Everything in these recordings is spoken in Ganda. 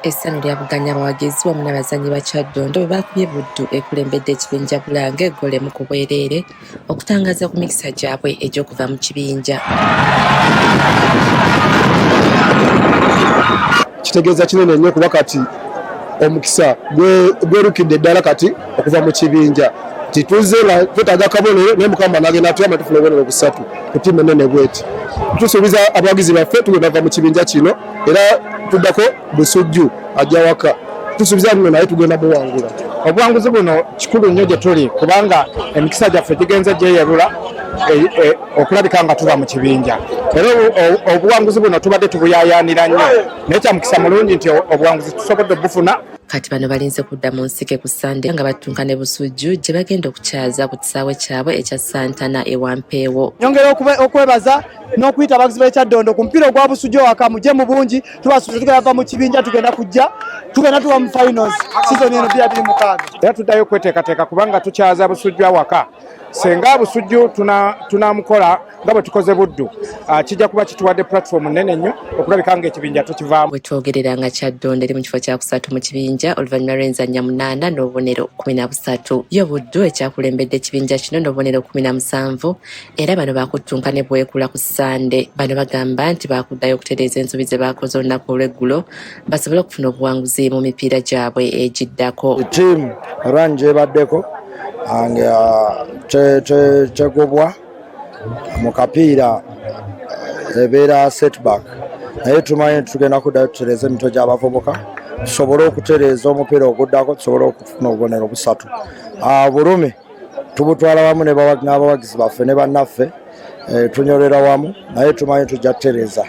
Essanyu lyavuganya abawagizi wamu n'abazannyi ba Kyaddondo bwe baakubye Buddu ekulembedde ekibinja Bulange ggoolo emu ku bwereere okutangaaza ku mikisa gyabwe egy'okuva mu kibinja. Kitegeeza kinene nnyo kuba kati omukisa gwerukidde ddala kati okuva mu kibinja. Tituze nga twetaaga akabonero naye Mukama n'agenda atuyamba tufuna obubonero busatu ku ttiimu ennene bweti. Tusuubiza abawagizi baffe tugenda kuva mu kibinja kino era tuddako Busujju ajja waka. Tusuubiza buno naye tugenda muwangula. Obuwanguzi buno kikulu nnyo gye tuli kubanga emikisa gyaffe gigenze gyeyerula okulabika nga tuba mu kibinja. Era obuwanguzi buno tubadde tubuyaayaanira nnyo naye kya mukisa mulungi nti obuwanguzi tusobodde bufuna. Kati bano balinze kudda mu nsike ku Sande nga batunka ne Busujju gye bagenda okukyaza ku kisaawe kyabwe ekya Santana e Wampeewo. Nyongera okwebaza n'okuyita abagizi b'e Kyaddondo ku mupiira ogwa Busujju waka mujje mu bungi tubasuubira tugenda va mu kibinja tugenda tuba mu finals season eno 2026. Era tuddayo kweteekateeka kubanga tukyaza Busujju awaka. Senga Busujju tunamukola nga bwe tukoze Buddu kijja kuba kituwadde platform nnene nnyo okulabika ng'ekibinja tukivaamu. Bwe twogerera nga Kyaddondo eri mu kifo kya kusatu mu kibinja oluvannyuma lw'enzannya 8 n'obubonero 13. Yo Buddu ekyakulembedde ekibinja kino n'obubonero 17 era bano baakuttunka ne bwekula ku Sande. Bano bagamba nti baakuddayo okutereeza ensobi ze baakoze olunaku olw'eggulo basobole okufuna obuwanguzi mu mipiira gyabwe egiddako. Ttiimu ranje ebaddeko tegobwa mu kapiira ebeera setback naye tumanyi tugenda kuddayo tutereeza emitwe gy'abavubuka tusobole okutereeza omupiira oguddako tusobole okufuna obubonero busatu. Bulumi tubutwala wamu n'abawagizi baffe ne bannaffe tunyolera wamu naye tumanyi tujja kutereeza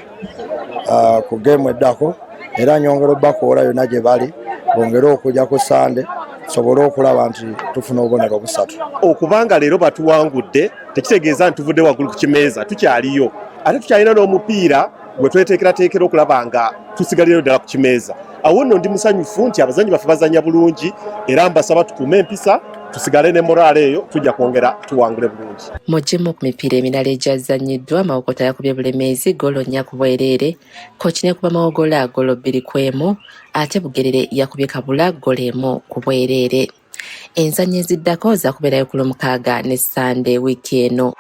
ku geemu eddako era nyongera obbakoola yonna gye bali bongere okujja ku Sande tusobole okulaba nti tufuna obubonero busatu. Okubanga leero batuwangudde tekitegeeza nti tuvudde waggulu ku kimeeza tukyaliyo ate tukyalina n'omupiira gwe tweteekerateekera okulaba nga tusigalirayo ddala ku kimeeza. Awo nno ndi musanyufu nti abazannyi baffe bazannya bulungi era mbasaba tukuume empisa tusigale ne moraale eyo tujja kwongera tuwangule bulungi. Mugimu ku mipiira emirala egyazannyiddwa Mawokota yakubye Bulemeezi ggoolo 4 ku bwereere, Kkochi n'ekuba Mawogola ggoolo 2 ku 1 ate Bugerere yakubye Kabula ggoolo 1 ku bwereere. Enzannya eziddako zaakubeerayo ku Lwomukaaga ne Sande wiiki eno.